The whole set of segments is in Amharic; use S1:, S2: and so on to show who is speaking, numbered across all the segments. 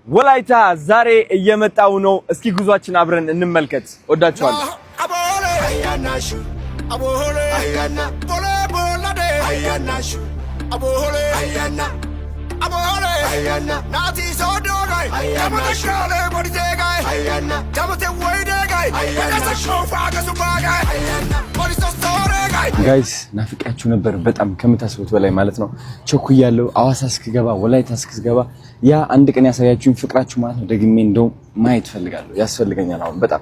S1: ወላይታ ዛሬ እየመጣው ነው። እስኪ ጉዟችን አብረን እንመልከት። ወዳችኋለሁ። ጋይስ ናፍቃችሁ ነበር በጣም ከምታስቡት በላይ ማለት ነው። ቸኩያለሁ። አዋሳ እስክገባ ወላይታ እስክገባ ያ አንድ ቀን ያሳያችሁኝ ፍቅራችሁ ማለት ነው ደግሜ እንደው ማየት ፈልጋለሁ። ያስፈልገኛል አሁን በጣም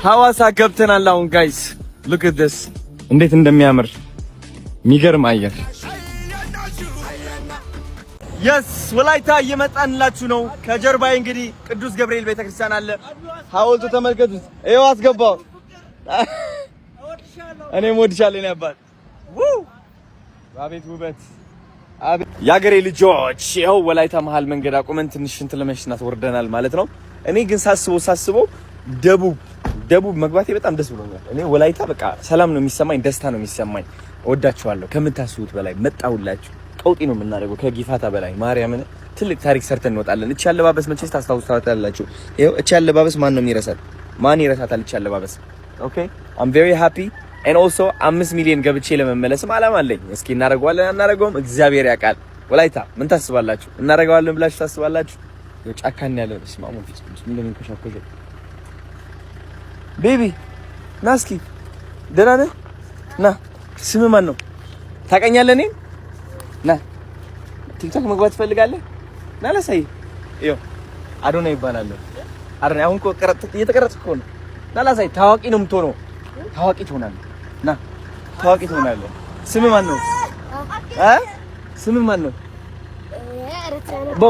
S1: ሐዋሳ ገብተናል አሁን ጋይስ look at this እንዴት እንደሚያምር የሚገርም አየር yes ወላይታ እየመጣንላችሁ ነው። ከጀርባዬ እንግዲህ ቅዱስ ገብርኤል ቤተክርስቲያን አለ። ሐውልቱ ተመልከቱት። ይኸው አስገባው። እኔም ወድሻለሁ ነው ያባል አቤት ውበት አቤት ያገሬ ልጆች። ይኸው ወላይታ መሃል መንገድ አቁመን ትንሽ እንትን ለመሽናት ወርደናል ማለት ነው። እኔ ግን ሳስበው ደቡብ መግባቴ በጣም ደስ ብሎኛል። እኔ ወላይታ በቃ ሰላም ነው የሚሰማኝ፣ ደስታ ነው የሚሰማኝ። እወዳችኋለሁ ከምታስቡት በላይ መጣሁላችሁ። ቀውጢ ነው የምናደርገው ከጊፋታ በላይ ማርያምን ትልቅ ታሪክ ሰርተን እንወጣለን። እቺ አለባበስ መቼስ ታስታውሳታላችሁ። ይኸው እቺ አለባበስ ማን ነው የሚረሳት? ማን ይረሳታል? እቺ አለባበስ ኦኬ I'm very happy and also 5 ሚሊዮን ገብቼ ለመመለስም አላማ አለኝ። እስኪ እናደርገዋለን አናደርገውም እግዚአብሔር ያውቃል። ወላይታ ምን ታስባላችሁ? እናደርገዋለን ብላችሁ ታስባላችሁ? ጫካን ያለ ስማሙ ፊት ምን እንደምንከሻከሽ ቤቢ ና እስኪ ደህና ነህ? ና ስምህ ማን ነው? ታውቀኛለህ? እኔ ና ቲክቶክ መግባት ትፈልጋለህ? ና ላሳይ። ይኸው አዶና ይባላል። አዶና አሁን እኮ እየተቀረጽክ እኮ ነው። ና ላሳይ። ታዋቂ ነው የምትሆነው። ታዋቂ ትሆናለህ። ና ታዋቂ ትሆናለህ። ስምህ ማን ነው? ስምህ ማን ነው?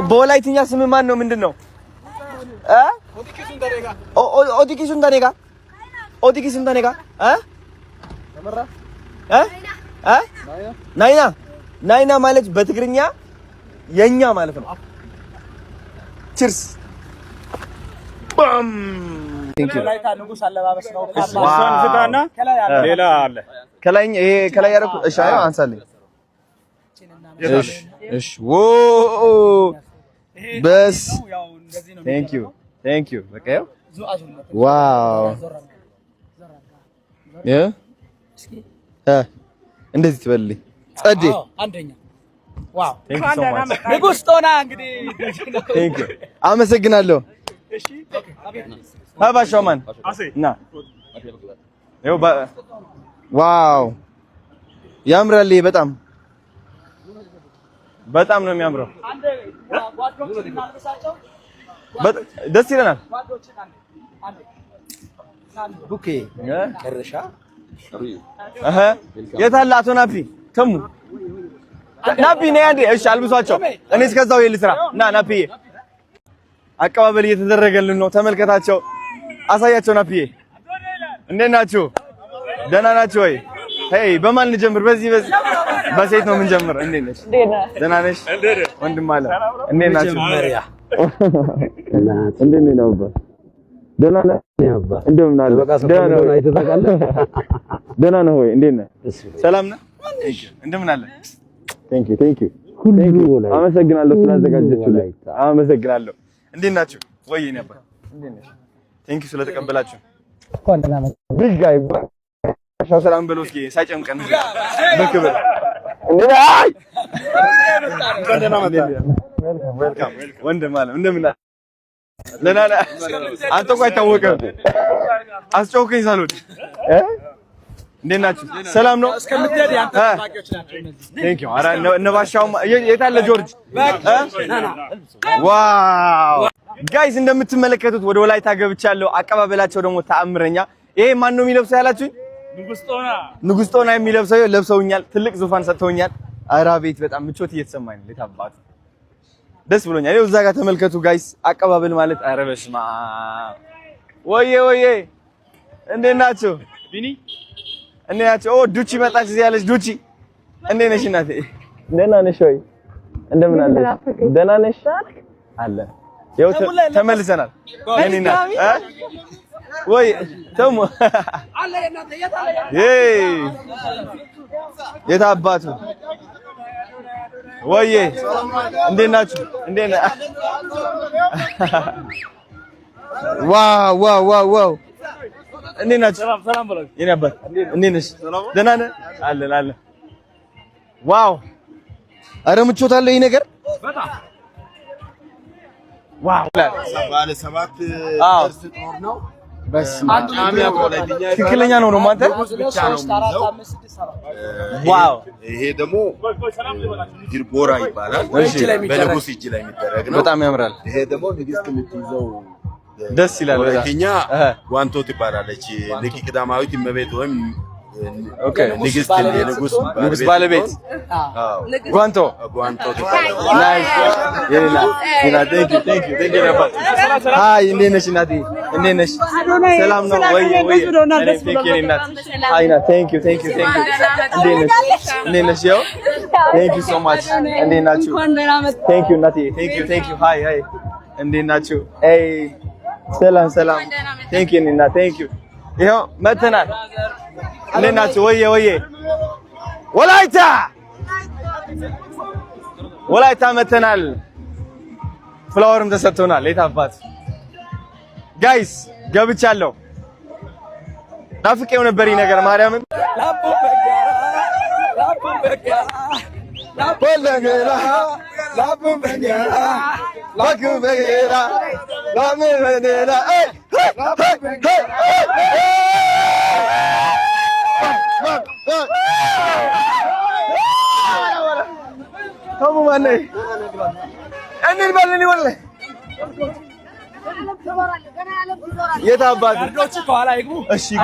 S1: በወላይትኛ ስምህ ማን ነው? ምንድን ነው? ኦዲኪሱን ታኔጋ ናይና ማለት በትግርኛ የኛ ማለት ነው። ቺርስ ባም ወላይታ ንጉስ አለባበስ ነው። እሷን ዝጋና ሌላ አለ ከላይ ይሄ ከላይ ያረኩ እሺ አይ አንሳልኝ እሺ ዎ በስ ቴንክ ዩ በቃ ዋው እንደዚህ ትበልልኝ ጸዴ አንደኛ ዋው ንጉስ ጦና እንግዲህ ቴንክ ዩ አመሰግናለሁ። እሺ ባባሻማን ና ይኸው ዋው ያምራል። በጣም ነው የሚያምረው። ደስ ይለናል። ቡኬ ከረሻ የት አለ አቶ ናፒ ተሙ ናፒ ነይ አንዴ። እሺ አልብሷቸው። እኔ እስከዛው ልስራ። ና ናፒዬ አቀባበል እየተደረገልን ነው። ተመልከታቸው፣ አሳያቸው። ናፒዬ እንዴት ናችሁ? ደህና ናችሁ ወይ? ሄይ በማን እንጀምር? በዚህ በሴት ነው የምንጀምር። እንዴት ነሽ? ደህና ነሽ? ወንድም አለ እንዴት ናችሁ? እንዴት ነው አባ? ደህና ነህ? እንደምን አለ? ደህና ነህ ወይ? እንዴት ነህ? ሰላም ነህ? እንደምን አለ? ቴንክ ዩ አመሰግናለሁ ስላዘጋጀችሁልኝ። አመሰግናለሁ። እንዴት ናችሁ? ወይኔ አባ እንዴት ነሽ? ቴንክ ዩ ስለተቀበላችሁ። ብጋይ ሻው ሰላም በለው እስኪ ሳይጨምቀን በክብር እንዴት አይ ዌልካም ወንድም አለ እንደምን ለናና አንተ እኮ አይታወቅም። አስጨውከኝ ሳልወድ እንዴት ናችሁ? ሰላም ነው? እስከምትሄድ ያንተ ተባቂዎች ናቸው እነዚህ። ቴንክ ዩ አራ እነባሻው የት አለ ጆርጅ? ዋው ጋይስ እንደምትመለከቱት ወደ ወላይታ ገብቻለሁ። አቀባበላቸው ደግሞ ተአምረኛ። ይሄ ማን ነው የሚለብሰው ያላችሁኝ? ንጉስ ጦና የሚለብሰው ለብሰውኛል። ትልቅ ዙፋን ሰጥተውኛል። አራ ቤት በጣም ምቾት እየተሰማኝ ነው። ለታባቱ ደስ ብሎኛል። ይኸው እዛ ጋር ተመልከቱ ጋይስ። አቀባበል ማለት አረ በስማ ወዬ እንዴት ናችሁ? ቢኒ እንዴት ናችሁ? ኦ ዱቺ መጣች እዚህ ያለች ዱቺ እንዴት ነሽ እናቴ? ደህና ነሽ ወይ? እንደምን አለሽ? ደህና ነሽ? አለ ይኸው ተመልሰናል። የኔና ወይ ተሙ የት አባቱ ወይ እንዴት ናችሁ? እንዴት ነህ? ዋው እንዴት ናችሁ? ሰላም በለው። የኔ አባት እንዴት ነሽ? ደህና ነህ? አለን። ዋው ኧረ ምቾት አለው ይሄ ነገር በጣም ዋው ባለ 7 ጥርስ ጦር ነው። ትክክለኛ ነው አንተ ብቻ ነው። ዋው ይሄ ደግሞ ዲርቦራ ይባላል። በንጉስ እጅ ላይ የሚደረግ ነው። በጣም ያምራል። ይሄ ደግሞ ንግስት የምትይዘው ደስ ይላል። ወይኛ ጓንቶ ትባላለች። ንግስት ቀዳማዊት እመቤት ወይም ንግስት ንጉስ ባለቤት ጓንቶ ናይስ የኔና ቴንክ ዩ ሃይ እንዴት ነሽ እናቴ? እንዴት ነሽ? ሰላም ነው ወይ ቴንክ ዩ እናት ሃይ ና ቴንክ ዩ እንዴት ነሽ? ያው ቴንክ ዩ ሶ ማች እንዴት ናችሁ? ቴንክ ዩ እናቴ ቴንክ ዩ ሃይ እንዴት ናችሁ? ሰላም ቴንክ ዩ እናት ቴንክ ዩ ይኸው መተናል። እንዴት ናችሁ? ወየ ወላይታ መተናል። ፍላወርም ተሰጥቶናል። የት አባት ጋይስ ገብቻለሁ። ናፍቄው ነበር ይሄ ነገር ማርያምን Kamu mana? Ini balik ni boleh. Ye tak abad. Doci kau ala ibu. Asyik.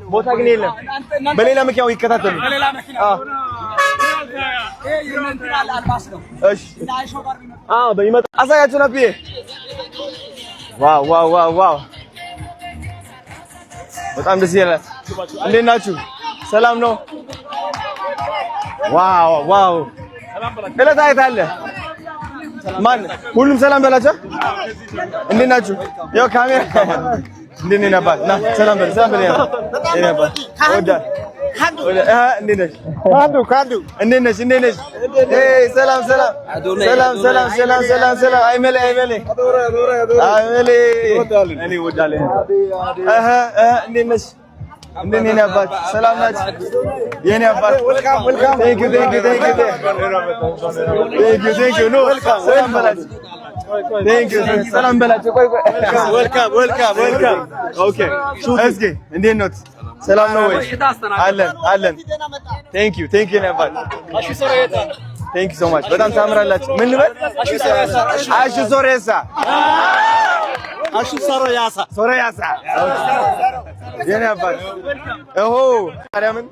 S1: Botak ni lah. Balik lama kau ikat tu. Balik lama kau. Ini nanti ala albas tu. Asyik. Bagi mat. Asal kau cuna pi? Wow. Betul betul lah. Anda nak cu? Salam no. Wow. Kalau tak ada. Man, ሁሉም ሰላም በላቸው። እንዴት ናችሁ? ያው ካሜራ እንዴት ነህ አባት? ና ሰላም በል እኔ አባት ወዳ እንዴት ነሽ? ካንዱ እንዴት ነሽ? ሰላም አይመሌ እኔ ወዳለሁ። እንዴት ነሽ? እንዴት ነህ አባት? ሰላም ናችሁ? የኔ አባት ዌልካም ቴንክ ዩ ኖ ሰላም በላችሁ። ቴንክ ዩ ሰላም በላችሁ። ቆይ ዌልካም ኦኬ። እስኪ እንዴት ነው? ሰላም ነው ወይ? አለን ቴንክ ዩ የኔ አባት ቴንክ ዩ ሶ ማች። በጣም ታምራላችሁ። ምን ልበል? አሹ ሶሬሳ የኔ አባት ማርያምን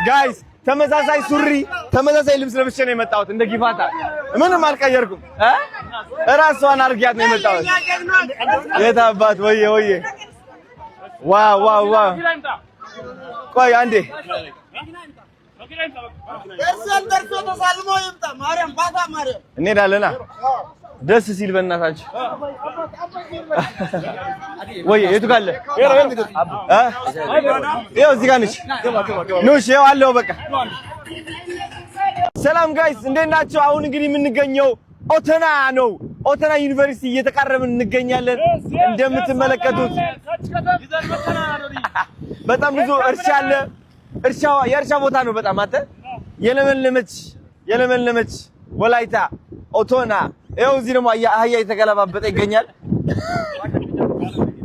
S1: ጋይስ ተመሳሳይ ሱሪ ተመሳሳይ ልብስ ለብሼ ነው የመጣሁት። እንደ ጊፋታ ምንም አልቀየርኩም። እራሷን አርጊያት ነው የመጣሁት። የት አባት ወየ ዋው ቆይ አንዴ እንሄዳለና ደስ ሲል በእናታችሁ ወይ የቱ ጋር አለ? ይኸው እዚህ ጋር ነች። ኑ እሺ፣ ይኸው አለው በቃ። ሰላም ጋይስ እንዴት ናችሁ? አሁን እንግዲህ የምንገኘው ኦተና ነው። ኦተና ዩኒቨርሲቲ እየተቃረብን እንገኛለን። እንደምትመለከቱት በጣም ብዙ እርሻ አለ። የእርሻ ቦታ ነው። በጣም አንተ የለመለመች ወላይታ ኦቶና። ይኸው እዚህ ደግሞ አህያ የተገለባበጠ ይገኛል።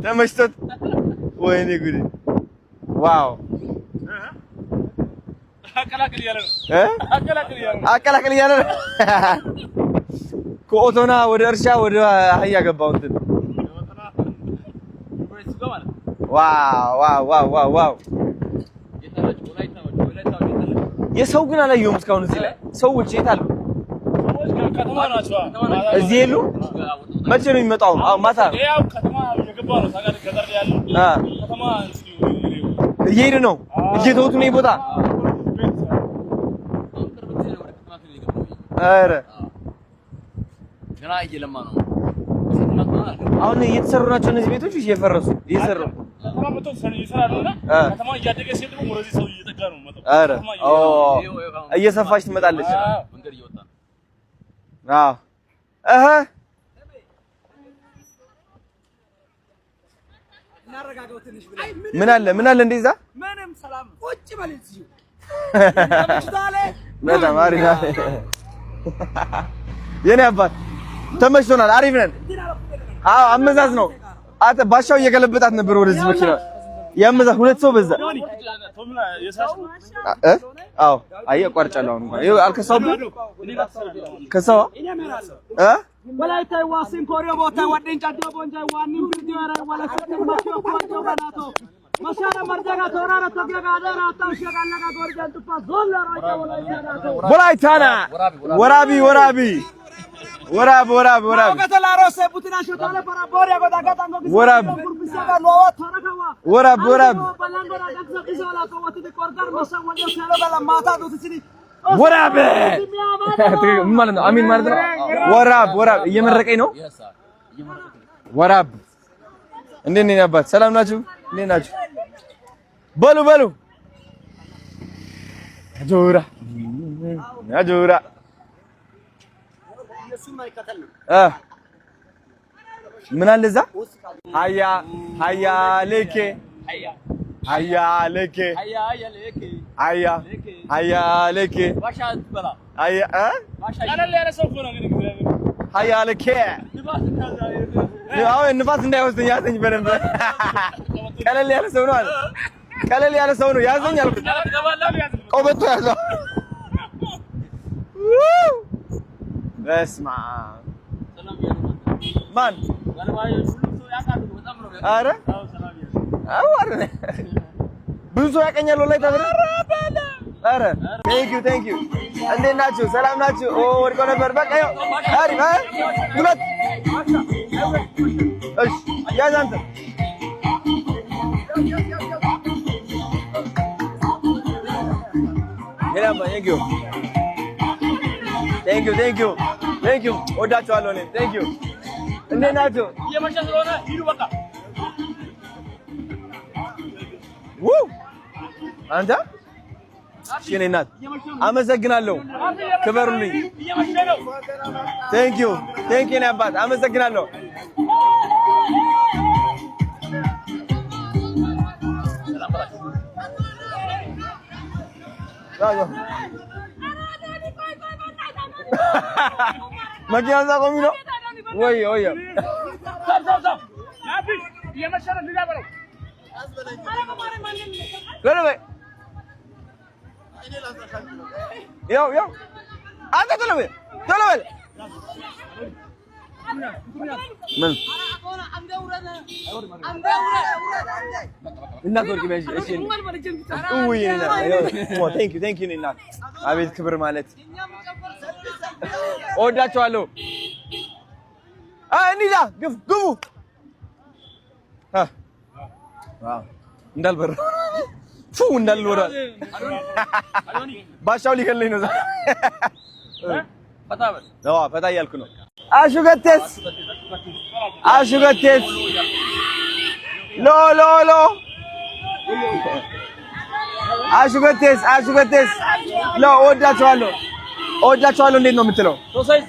S1: ተመችቶት ወይኔ ጉድ! ዋው አቀላቅል እያለ ነው። ከኦቶና ወደ እርሻ ወደ አህያ ገባው እንትን። ዋው የሰው ግን አላየሁም እስካሁን። እዚህ ላይ ሰዎች የት አሉ? እዚህ የሉ። መቼ ነው የሚመጣው? ማታ እየሄደ ነው። እየተውት ነው ቦታ ኧረ
S2: ገና እየለማ ነው።
S1: አሁን እየተሰሩ ናቸው እነዚህ ቤቶች እየፈረሱ እየሰሩ
S3: ከተማው እያደገ ሲሄድ ደግሞ ወደዚህ ሰው እየጠጋ ነው መጣው።
S1: ኧረ እየሰፋች ትመጣለች።
S2: መንገድ እየወጣ ነው።
S1: አዎ እህ ምን አለ እንደዛ
S4: ምንም ሰላም ቁጭ በል እዚሁ
S1: በጣም አሪፍ የኔ አባት ተመችቶናል። አሪፍ ነን። አዎ አመዛዝ ነው። አተ ባሻው እየገለበጣት ነበር ወደዚህ መኪና ያመዛዝ ሁለት ሰው በዛ። አዎ አየ ቋርጫለሁ። እንኳን ይኸው አልከሳውም ከሳው
S4: ወላይታይ ዋሲን ኮሪዮ ቦታ ወደን ጫዶ ቦንጃይ ዋኒም ቪዲዮ አረ ወላይታይ ማኪዮ ኮጆ ባናቶ ማሻራ መርጃጋ ተወራራ ተገጋ አደራ ታውሸጋለጋ ጎርጃን ጥፋ ዞላ ራይታ
S1: ወላይታና ወራቢ
S4: ከተላሮሰ ቡቲና ሾታለ para boria goda gatango
S1: ወራብ
S4: ኩርቢሳጋ ሎዋ ተረካዋ
S1: ወራብ
S4: ባላንጎራ ዳክሳ ቢሶላ ኮወቲ ኮርዳር ማሳወጆ ሰለበላ ማታ ዱትሲኒ
S1: ወራብ ማለት ነው። አሚን ማለት ነው። ወራብ እየመረቀኝ ነው። ወራብ እንዴት ነኝ አባት? ሰላም ናችሁ? እንዴት ናችሁ? በሉ አጆራ ምን አለ እዛ? ሀያ ለኬ ንፋስ እንዳይወስደኝ ያዘኝ በደንብ። ቀለል ያለ ሰው ነው አለ። ቀለል ያለ ሰው ነው ያዘኝ አልኩት። ቆበቶ ያዘው። በስመ አብ ማን ኧረ ብዙ ሰው ያቀኛል ወላሂ ተብረ ኧረ ቴንክ ዩ እንዴት ናችሁ? ሰላም ናችሁ? ወድቆ ነበር። በቃ ይኸው አሪፍ ሁለት እሺ ያዝ አንተ ቴንክ ዩ ወዳችኋለሁ። እኔ ቴንክ ዩ እንዴት ናችሁ?
S3: እየመሸ ስለሆነ ሂዱ በቃ
S1: አንተ እኔ እናት አመሰግናለሁ። ክበሩልኝ። ቴንክ ዩ እኔ አባት አመሰግናለሁ። መኪና እዛ ቆሚ ነው ወይ ያው አንተ ቶሎ በል ምን እናት ወርቂ በጂ እሺ ቴንክ ዩ እናት አቤት ክብር ማለት እወዳቸዋለሁ። እንሂዳ ግቡ እንዳልበረ እንዳልወራ ባሻው ሊገለኝ ነው። ፈታ እያልኩ ነው። አሹገቴስ ሎ አሹገቴስ ሎ እወዳቸዋለሁ። እንዴት ነው የምትለው? ዶሳይስ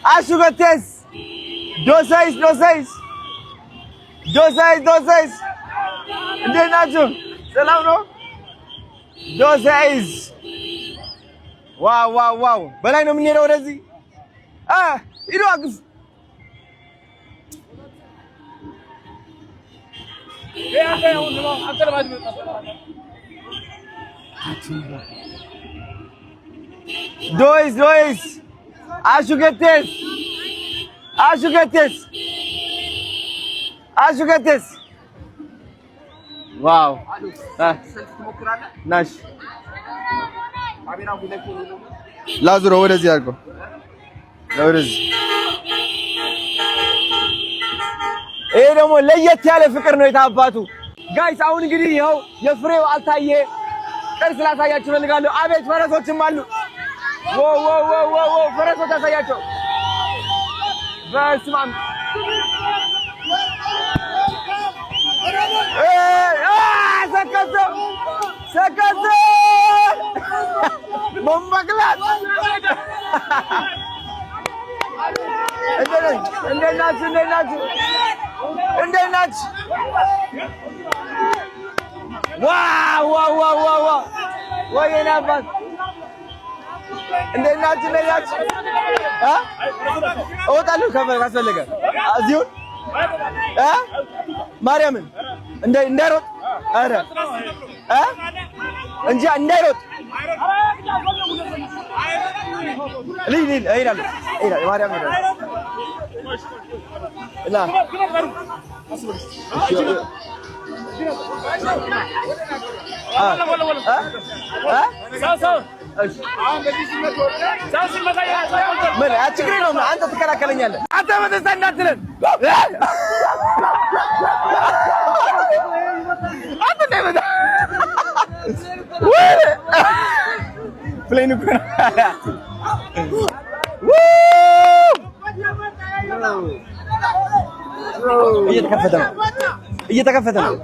S1: አሹገቴስ ዶሳይስ እንዴት ናችሁ? ሰላም ነው? ዶሳይስ ዋው በላይ ነው የምንሄደው ወደዚህ ሂዱ አግዝ ዶይስ አሹገቴስ ዋው ናሽ ላዙረው ወደዚህ አድርገው ወደዚህ። ይሄ ደግሞ ለየት ያለ ፍቅር ነው የታባቱ ጋይስ አሁን እንግዲህ ይኸው የፍሬው አልታየ ቅርስ ላሳያችሁ እፈልጋለሁ። አቤት ፈረሶችም አሉ። ዋው ፈረሶች አሳያቸው። በስመ አብ ሰከሰ መመቅላት እንዴት ናችሁ? ዋው ወይኔ አባት እንዴት ናችሁ? እወጣለሁ ካስፈለገ እዚሁ ማርያምን እንዳይሮጥ ኧረ እንጂ እንዳይሮጥ እሄዳለሁ ማርያም እና ምን ችግር የለውም። አንተ ትከላከለኛለህ። አንተ በደስታ እንዳትለን አንተ እንደመጣ ፕሌን እኮ እየተከፈተ ነው።